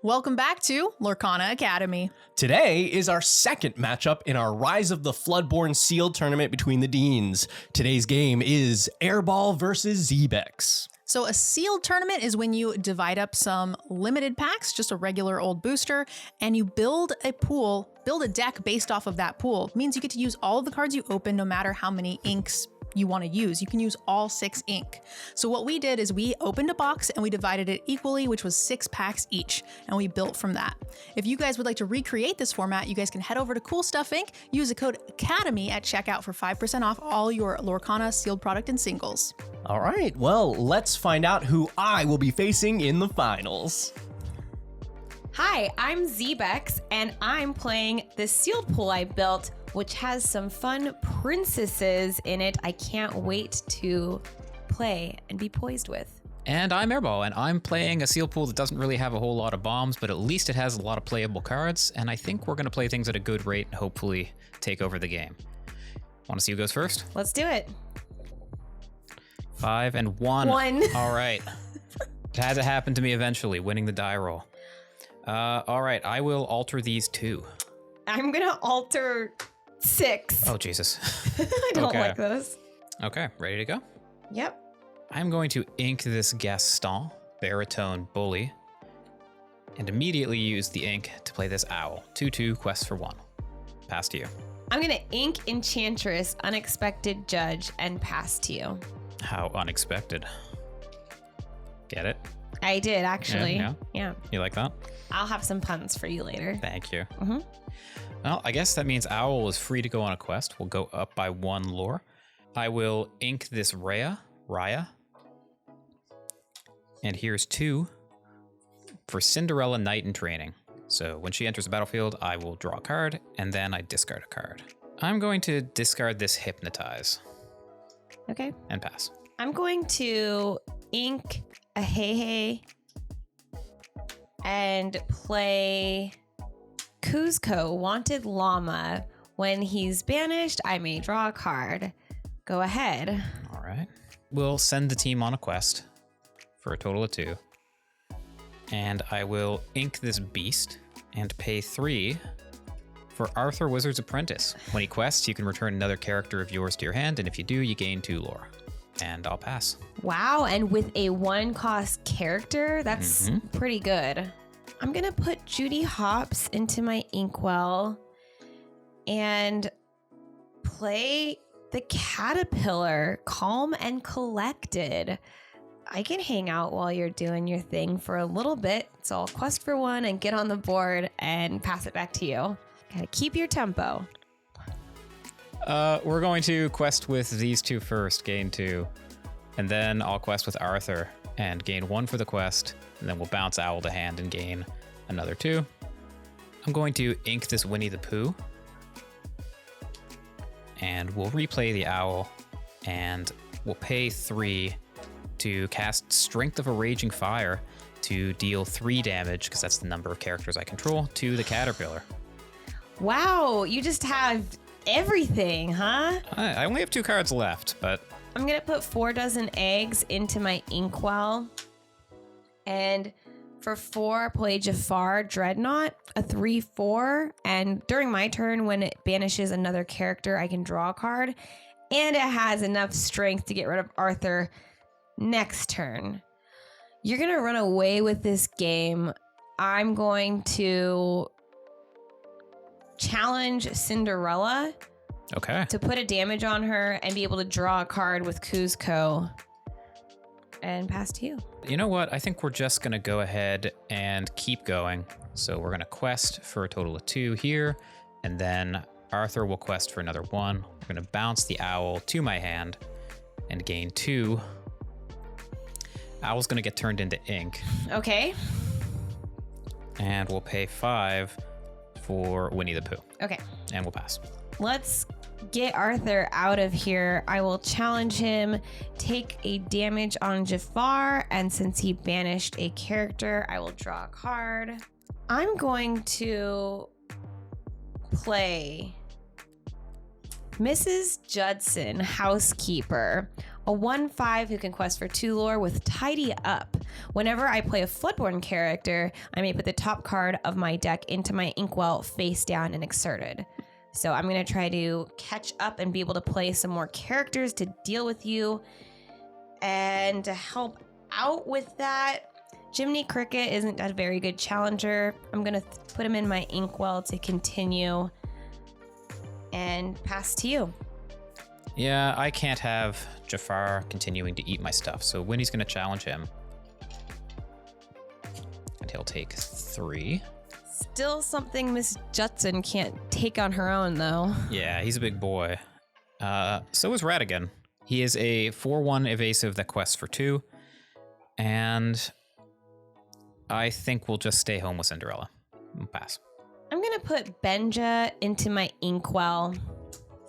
Welcome back to Lorcana Academy. Today is our second matchup in our Rise of the Floodborn sealed tournament between the Deans. Today's game is Airball versus Zbexx. So a sealed tournament is when you divide up some limited packs, just a regular old booster, and you build a pool, build a deck based off of that pool. It means you get to use all of the cards you open no matter how many inks you want to use. You can use all 6 ink. So what we did is we opened a box and we divided it equally, which was 6 packs each, and we built from that. If you guys would like to recreate this format, you guys can head over to Coolstuffinc, use the code ACADEMY at checkout for 5% off all your Lorcana sealed product and singles. All right, well, let's find out who I will be facing in the finals. Hi, I'm Zbexx, and I'm playing the sealed pool I built, which has some fun princesses in it I can't wait to play and be poised with. And I'm Airball, and I'm playing a sealed pool that doesn't really have a whole lot of bombs, but at least it has a lot of playable cards, and I think we're going to play things at a good rate and hopefully take over the game. Want to see who goes first? Let's do it. 5 and 1. 1. All right. It had to happen to me eventually, winning the die roll. All right, I will alter these 2. I'm going to alter 6. Oh, Jesus. I don't like those. Okay, ready to go? Yep. I'm going to ink this Gaston, Baritone Bully, and immediately use the ink to play this Owl. 2/2, quest for 1. Pass to you. I'm going to ink Enchantress, Unexpected Judge, and pass to you. How unexpected. Get it? I did, actually. Yeah. You like that? I'll have some puns for you later. Thank you. Mm-hmm. Well, I guess that means Owl is free to go on a quest. We'll go up by 1 lore. I will ink this Raya. And here's 2 for Cinderella Knight in Training. So when she enters the battlefield, I will draw a card, and then I discard a card. I'm going to discard this Hypnotize. Okay. And pass. I'm going to ink a 𝚱𝙴𝙺𝙺𝙺 and play Kuzco, Wanted Llama. When he's banished, I may draw a card. Go ahead. All right. We'll send the team on a quest for a total of 2. And I will ink this Beast and pay 3 for Arthur Wizard's Apprentice. When he quests, you can return another character of yours to your hand, and if you do, you gain 2 lore. And I'll pass. Wow, and with a 1-cost character, that's pretty good. I'm gonna put Judy Hopps into my inkwell and play the Caterpillar, Calm and Collected. I can hang out while you're doing your thing for a little bit, so I'll quest for 1 and get on the board and pass it back to you. Gotta keep your tempo. We're going to quest with these 2 first, gain 2. And then I'll quest with Arthur and gain 1 for the quest. And then we'll bounce Owl to hand and gain another 2. I'm going to ink this Winnie the Pooh. And we'll replay the Owl. And we'll pay 3 to cast Strength of a Raging Fire to deal 3 damage, because that's the number of characters I control, to the Caterpillar. Wow, you just have everything, huh? I only have 2 cards left, but... I'm gonna put 4 dozen eggs into my inkwell. And for 4, play Jafar Dreadnought, a 3/4. And during my turn, when it banishes another character, I can draw a card. And it has enough strength to get rid of Arthur next turn. You're gonna run away with this game. I'm going to challenge Cinderella. Okay. To put a damage on her and be able to draw a card with Kuzco and pass to you. You know what? I think we're just going to go ahead and keep going. So we're going to quest for a total of 2 here, and then Arthur will quest for another 1. We're going to bounce the Owl to my hand and gain 2. Owl's going to get turned into ink. Okay. And we'll pay 5 for Winnie the Pooh. Okay. And we'll pass. Let's get Arthur out of here. I will challenge him, take a damage on Jafar, and since he banished a character, I will draw a card. I'm going to play Mrs. Judson, Housekeeper. a 1/5 who can quest for 2 lore with Tidy Up. Whenever I play a Floodborn character, I may put the top card of my deck into my Inkwell face down and exerted. So I'm going to try to catch up and be able to play some more characters to deal with you. And to help out with that, Jiminy Cricket isn't a very good challenger. I'm going to put him in my Inkwell to continue and pass to you. Yeah, I can't have Jafar continuing to eat my stuff, so Winnie's going to challenge him. And he'll take 3. Still something Miss Judson can't take on her own, though. Yeah, he's a big boy. So is Ratigan. He is a 4/1 evasive that quests for 2. And I think we'll just stay home with Cinderella. We'll pass. I'm going to put Benja into my Inkwell.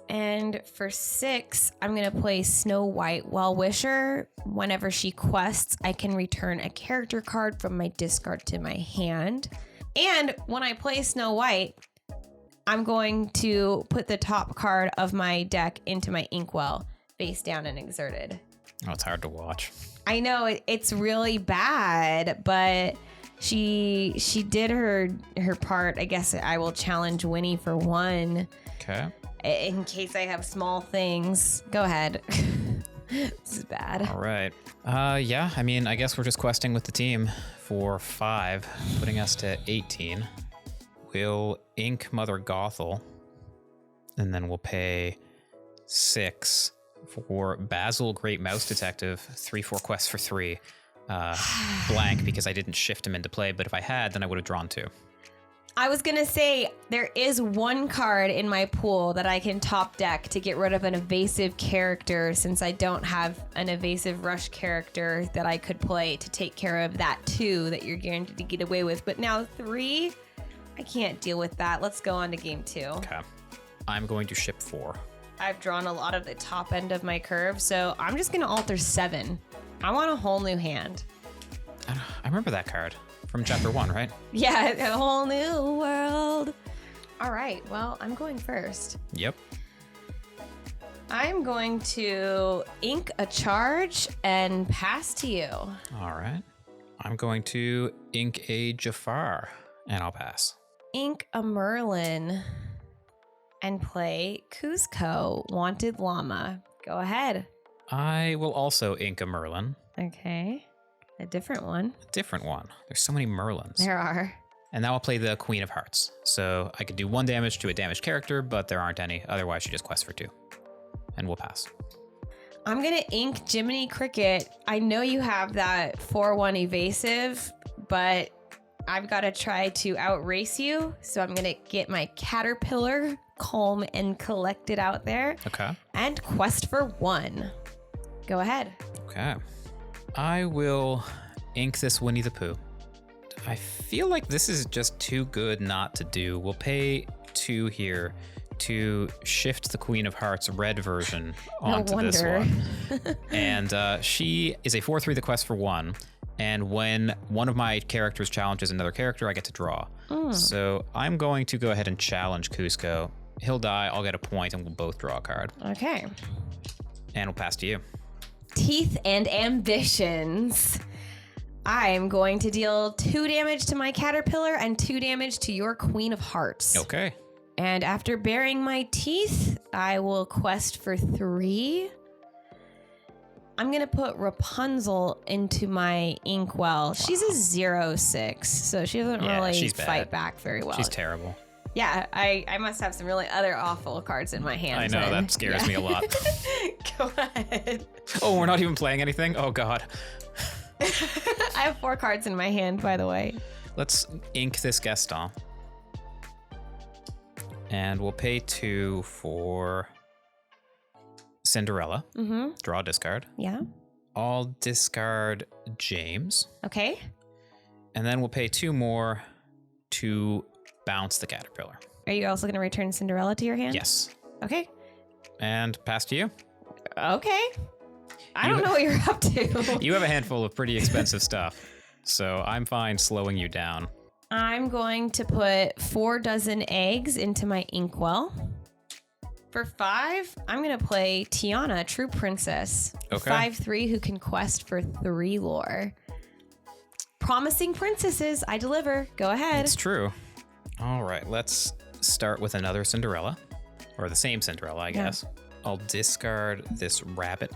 And for 6, I'm going to play Snow White Well-Wisher. Whenever she quests, I can return a character card from my discard to my hand. And when I play Snow White, I'm going to put the top card of my deck into my Inkwell, face down and exerted. Oh, it's hard to watch. I know it's really bad, but she did her part. I guess I will challenge Winnie for 1. Okay. In case I have small things. Go ahead. This is bad. All right. Yeah, I mean, I guess we're just questing with the team for 5, putting us to 18. We'll ink Mother Gothel, and then we'll pay 6 for Basil Great Mouse Detective, 3/4 quests for 3. Blank because I didn't shift him into play, but if I had, then I would have drawn 2. I was going to say there is 1 card in my pool that I can top deck to get rid of an evasive character, since I don't have an evasive rush character that I could play to take care of that 2 that you're guaranteed to get away with. But now 3, I can't deal with that. Let's go on to game 2. Okay. I'm going to ship 4. I've drawn a lot of the top end of my curve, so I'm just going to alter 7. I want a whole new hand. I remember that card from chapter 1, right? Yeah, a whole new world. All right, well, I'm going first. Yep. I'm going to ink a charge and pass to you. All right. I'm going to ink a Jafar, and I'll pass. Ink a Merlin and play Cusco, Wanted Llama. Go ahead. I will also ink a Merlin. Okay. A different one. A different one. There's so many Merlins. There are. And now I'll play the Queen of Hearts. So I could do 1 damage to a damaged character, but there aren't any. Otherwise, she just quests for 2. And we'll pass. I'm going to ink Jiminy Cricket. I know you have that 4/1 evasive, but I've got to try to outrace you. So I'm going to get my Caterpillar, calm and collected out there. Okay. And quest for 1. Go ahead. Okay. I will ink this Winnie the Pooh. I feel like this is just too good not to do. We'll pay 2 here to shift the Queen of Hearts red version onto this one. And she is a 4/3 that quests for 1. And when one of my characters challenges another character, I get to draw. So I'm going to go ahead and challenge Cusco. He'll die, I'll get a point, and we'll both draw a card. Okay. And we'll pass to you. Teeth and Ambitions. I'm going to deal 2 damage to my Caterpillar and 2 damage to your Queen of Hearts. Okay. And after bearing my teeth, I will quest for 3. I'm going to put Rapunzel into my Inkwell. She's a 0/6, so she doesn't really fight back very well. She's terrible. Yeah, I must have some really other awful cards in my hands. I know, then. that scares me a lot. Go ahead. Oh, we're not even playing anything? Oh, God. I have 4 cards in my hand, by the way. Let's ink this Gaston. And we'll pay 2 for Cinderella. Mm-hmm. Draw a discard. Yeah. I'll discard James. Okay. And then we'll pay 2 more to bounce the Caterpillar. Are you also going to return Cinderella to your hand? Yes. Okay. And pass to you. Okay. I don't know what you're up to. You have a handful of pretty expensive stuff, so I'm fine slowing you down. I'm going to put 4 dozen eggs into my Inkwell. For 5, I'm going to play Tiana, True Princess. Okay. 5/3 who can quest for 3 lore. Promising princesses, I deliver. Go ahead. It's true. All right, let's start with another Cinderella, or the same Cinderella, I guess. I'll discard this rabbit.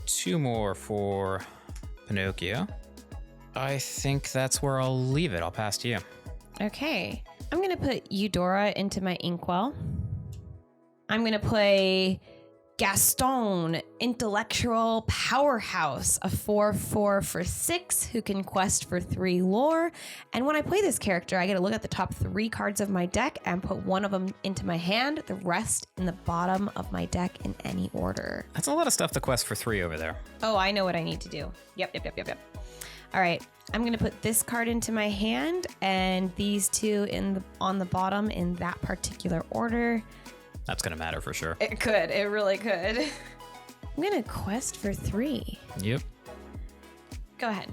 2 more for Pinocchio. I think that's where I'll leave it. I'll pass to you. Okay. I'm going to put Eudora into my Inkwell. I'm going to play Gaston, Intellectual Powerhouse, a 4/4 for 6 who can quest for 3 lore. And when I play this character, I get to look at the top 3 cards of my deck and put one of them into my hand, the rest in the bottom of my deck in any order. That's a lot of stuff to quest for 3 over there. Oh, I know what I need to do. Yep. All right. I'm going to put this card into my hand and these 2 on the bottom in that particular order. That's going to matter for sure. It could. It really could. I'm going to quest for 3. Yep. Go ahead.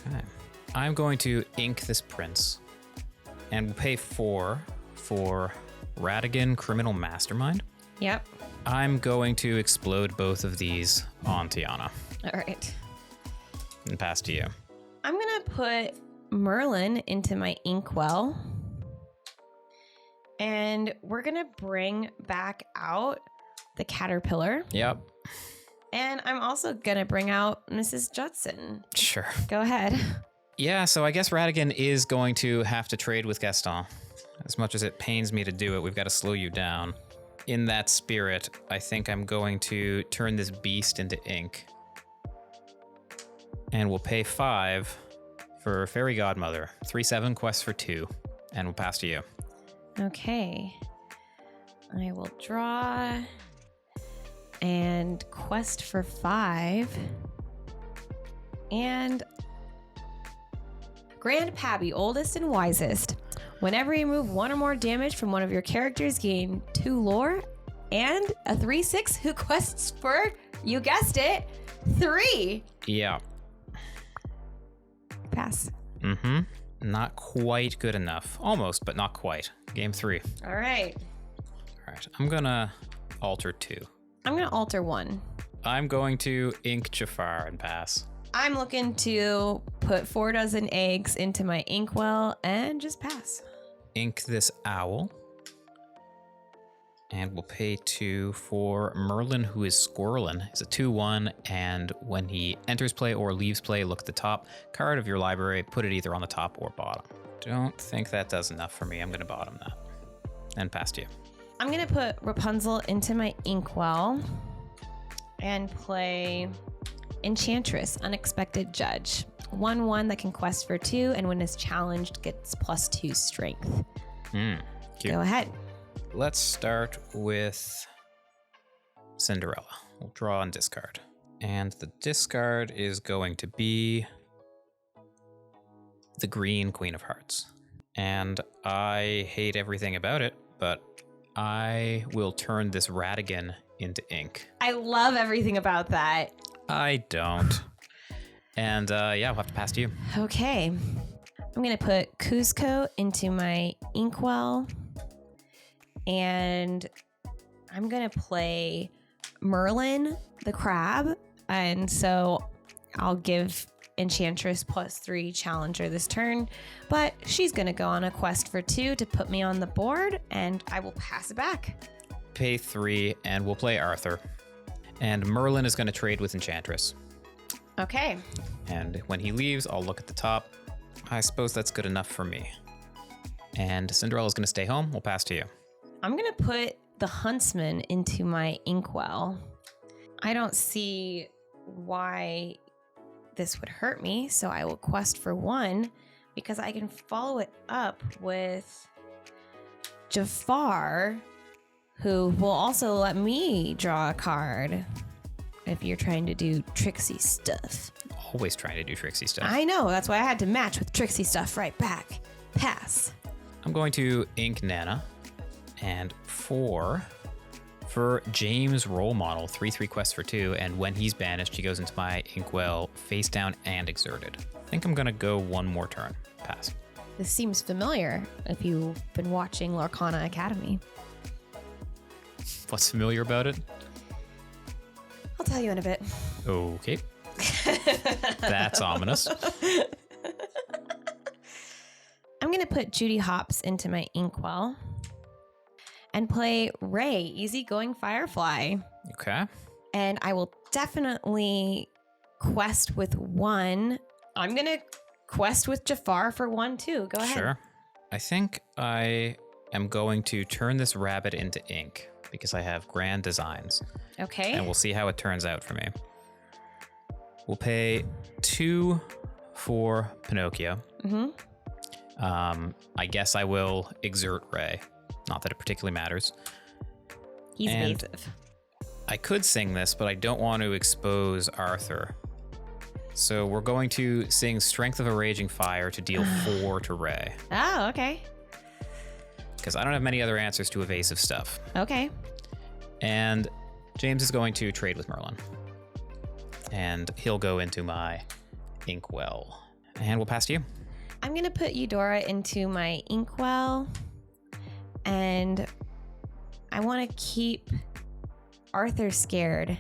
Okay. I'm going to ink this prince. And we'll pay 4 for Ratigan, Criminal Mastermind. Yep. I'm going to explode both of these on Tiana All right. and pass to you. I'm going to put Merlin into my Inkwell. And we're going to bring back out the Caterpillar. Yep. And I'm also going to bring out Mrs. Judson. Sure. Go ahead. Yeah, so I guess Ratigan is going to have to trade with Gaston. As much as it pains me to do it, we've got to slow you down. In that spirit, I think I'm going to turn this beast into ink. And we'll pay 5 for Fairy Godmother. 3/7 quest for 2. And we'll pass to you. Okay. I will draw and quest for 5. And Grand Pabby, oldest and wisest. Whenever you remove 1 or more damage from one of your characters, gain 2 lore and a 3/6 who quests for, you guessed it, 3. Yeah. Pass. Mm-hmm. Not quite good enough. Almost, but not quite. Game 3. All right. All right. I'm gonna alter 2. I'm going to alter 1. I'm going to ink Jafar and pass. I'm looking to put 4 dozen eggs into my Inkwell and just pass. Ink this owl. And we'll pay 2 for Merlin, who is squirrelin. It's a 2/1, and when he enters play or leaves play, look at the top card of your library, put it either on the top or bottom. Don't think that does enough for me. I'm going to bottom that. And pass to you. I'm going to put Rapunzel into my Inkwell and play Enchantress, Unexpected Judge. 1/1 that can quest for 2, and when is challenged, gets +2 strength. Cute. Go ahead. Let's start with Cinderella. We'll draw and discard. And the discard is going to be the green Queen of Hearts. And I hate everything about it, but I will turn this Ratigan into ink. I love everything about that. I don't. And yeah, we'll have to pass to you. Okay. I'm going to put Cusco into my Inkwell. And I'm going to play Merlin, the crab. And so I'll give Enchantress +3 Challenger this turn. But she's going to go on a quest for 2 to put me on the board. And I will pass it back. Pay 3, and we'll play Arthur. And Merlin is going to trade with Enchantress. Okay. And when he leaves, I'll look at the top. I suppose that's good enough for me. And Cinderella's going to stay home. We'll pass to you. I'm going to put the Huntsman into my Inkwell. I don't see why this would hurt me, so I will quest for 1 because I can follow it up with Jafar, who will also let me draw a card if you're trying to do tricksy stuff. Always trying to do tricksy stuff. I know, that's why I had to match with tricksy stuff right back. Pass. I'm going to ink Nana. And 4 for James Role Model, 3/3 quest for 2, and when he's banished, he goes into my Inkwell face down and exerted. I think I'm gonna go 1 more turn. Pass. This seems familiar if you've been watching Lorcana Academy. What's familiar about it? I'll tell you in a bit. Okay. That's ominous. I'm going to put Judy Hopps into my Inkwell and play Ray, Easygoing Firefly. Okay. And I will definitely quest with 1. I'm going to quest with Jafar for 1 too. Go ahead. Sure. I think I am going to turn this rabbit into ink because I have grand designs. Okay. And we'll see how it turns out for me. We'll pay 2 for Pinocchio. Mm-hmm. I guess I will exert Ray. Not that it particularly matters. He's And evasive. I could sing this, but I don't want to expose Arthur. So we're going to sing Strength of a Raging Fire to deal 4 to Ray. Oh, okay. Because I don't have many other answers to evasive stuff. Okay. And James is going to trade with Merlin. And he'll go into my Inkwell. And we'll pass to you. I'm going to put Eudora into my Inkwell. And I want to keep Arthur scared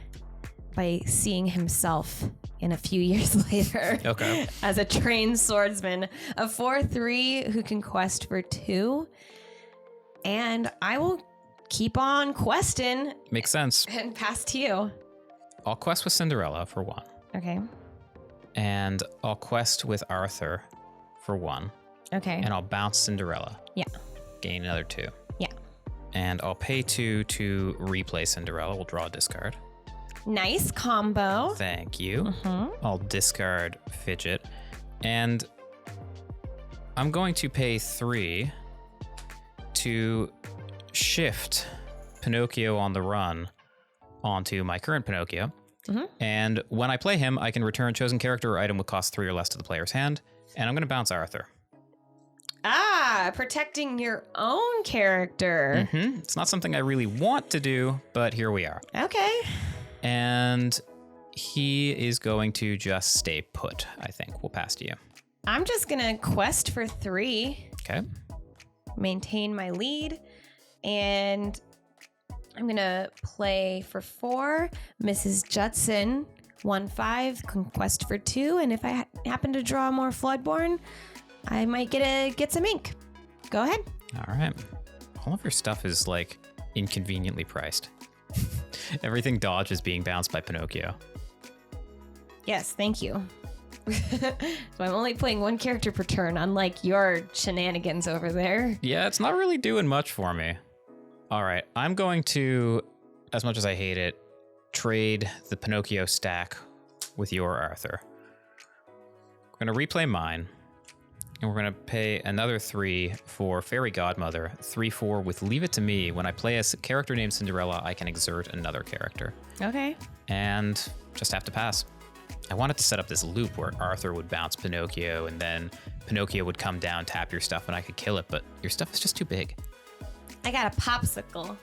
by seeing himself in a few years later. Okay. As a trained swordsman. A 4/3 who can quest for 2. And I will keep on questing Makes sense. and pass to you. I'll quest with Cinderella for 1. Okay. And I'll quest with Arthur for 1. Okay. And I'll bounce Cinderella. Yeah. Gain another 2. Yeah. And I'll pay 2 to replay Cinderella. We'll draw a discard. Nice combo. Thank you. Mm-hmm. I'll discard Fidget. And I'm going to pay 3 to shift Pinocchio on the run onto my current Pinocchio. Mhm. And when I play him, I can return chosen character or item with cost 3 or less to the player's hand. And I'm going to bounce Arthur. Protecting your own character. It's not something I really want to do, but here we are. Okay. And he is going to just stay put, I think. We'll pass to you. I'm just going to quest for 3, Okay. maintain my lead, and I'm going to play for 4, Mrs. Judson, 1/5, quest for 2, and if I happen to draw more Floodborn, I might get some ink. Go ahead. All right. All of your stuff is like inconveniently priced. Everything dodge is being bounced by Pinocchio. Yes, thank you. So I'm only playing 1 character per turn, unlike your shenanigans over there. Yeah, it's not really doing much for me. All right, I'm going to, as much as I hate it, trade the Pinocchio stack with your Arthur. We're going to replay mine, and we're going to pay another 3 for Fairy Godmother, 3/4 with Leave It to Me. When I play a character named Cinderella, I can exert another character. Okay. And just have to pass. I wanted to set up this loop where Arthur would bounce Pinocchio, and then Pinocchio would come down, tap your stuff, and I could kill it, but your stuff is just too big. I got a popsicle.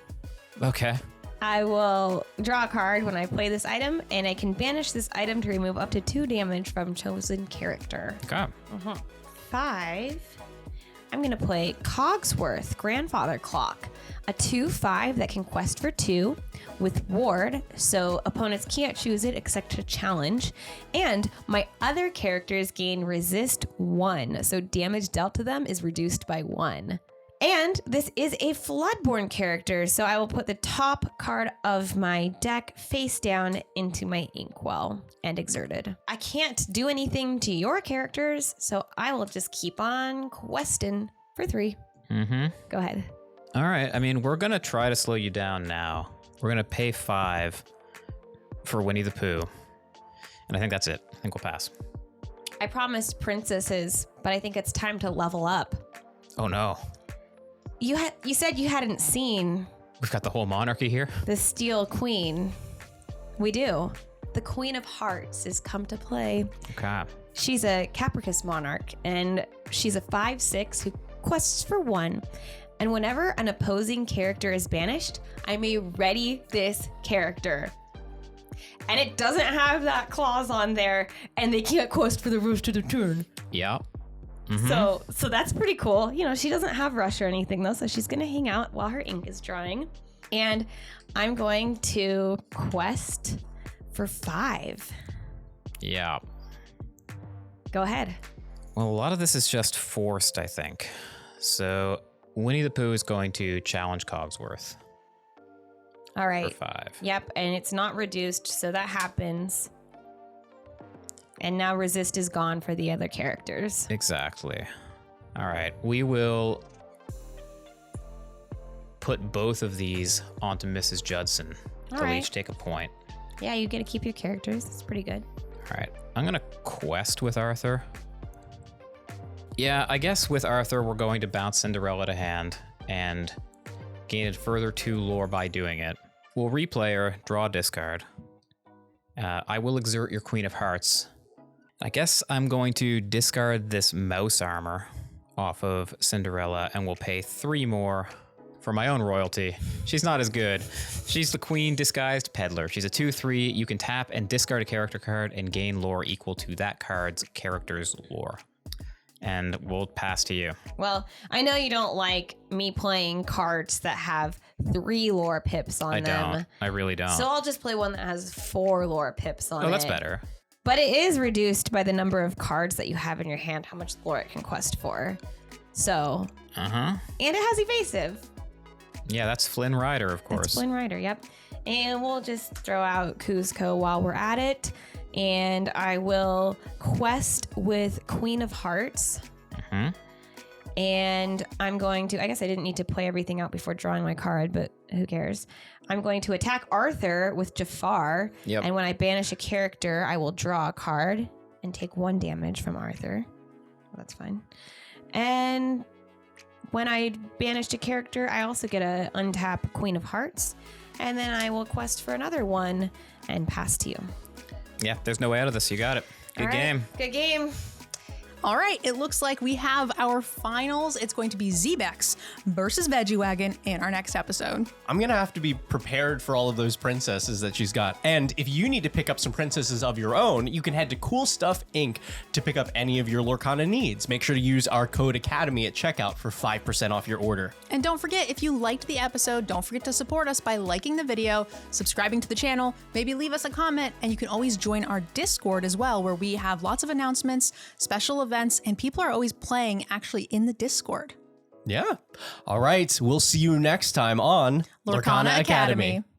Okay. I will draw a card when I play this item, and I can banish this item to remove up to 2 damage from chosen character. Okay. 5. I'm going to play Cogsworth, Grandfather Clock, a 2/5 that can quest for 2 with Ward, so opponents can't choose it except to challenge. And my other characters gain resist 1, so damage dealt to them is reduced by 1. And this is a Floodborn character, so I will put the top card of my deck face down into my Inkwell and exerted. I can't do anything to your characters, so I will just keep on questing for 3. Go ahead. All right. I mean, we're going to try to slow you down now. We're going to pay 5 for Winnie the Pooh. And I think that's it. I think we'll pass. I promised princesses, but I think it's time to level up. Oh, no. You said you hadn't seen We've got the whole monarchy here. the Steel Queen. We do. The Queen of Hearts is come to play. Okay. She's a Capricus monarch, and she's a 5/6 who quests for 1. And whenever an opposing character is banished, I may ready this character. And it doesn't have that clause on there, and they can't quest for the rest of the turn. Yeah. So that's pretty cool. You know, she doesn't have rush or anything though, so she's gonna hang out while her ink is drying. And I'm going to quest for 5. Yeah. Go ahead. Well, a lot of this is just forced, I think. So Winnie the Pooh is going to challenge Cogsworth All right. for 5. Yep, and it's not reduced, so that happens. And now resist is gone for the other characters. Exactly. All right, we will put both of these onto Mrs. Judson. They'll right. each take a point. Yeah, you get to keep your characters. It's pretty good. All right, I'm gonna quest with Arthur. Yeah, I guess with Arthur, we're going to bounce Cinderella to hand and gain a further 2 lore by doing it. We'll replay her, draw a discard. I will exert your Queen of Hearts. I guess I'm going to discard this mouse armor off of Cinderella and we'll pay 3 more for my own royalty. She's not as good. She's the Queen Disguised Peddler. She's a 2/3. You can tap and discard a character card and gain lore equal to that card's character's lore. And we'll pass to you. Well, I know you don't like me playing cards that have 3 lore pips on I them. don't. I really don't. So I'll just play one that has 4 lore pips on it. Oh, that's better. But it is reduced by the number of cards that you have in your hand, how much lore it can quest for. So, Uh-huh. and it has evasive. Yeah, that's Flynn Rider, of course. That's Flynn Rider, yep. And we'll just throw out Kuzco while we're at it. And I will quest with Queen of Hearts. Mhm. And I'm going to, I guess I didn't need to play everything out before drawing my card, but who cares? I'm going to attack Arthur with Jafar. Yep. And when I banish a character, I will draw a card and take 1 damage from Arthur. Well, that's fine. And when I banished a character, I also get a untap Queen of Hearts. And then I will quest for another one and pass to you. Yeah, there's no way out of this. You got it. Good All right. game. Good game. All right, it looks like we have our finals. It's going to be Zbexx versus Veggiewagonyee in our next episode. I'm gonna have to be prepared for all of those princesses that she's got. And if you need to pick up some princesses of your own, you can head to Coolstuffinc to pick up any of your Lorcana needs. Make sure to use our code Academy at checkout for 5% off your order. And don't forget, if you liked the episode, don't forget to support us by liking the video, subscribing to the channel, maybe leave us a comment, and you can always join our Discord as well, where we have lots of announcements, special events, and people are always playing actually in the Discord. Yeah. All right. We'll see you next time on Lorcana Academy.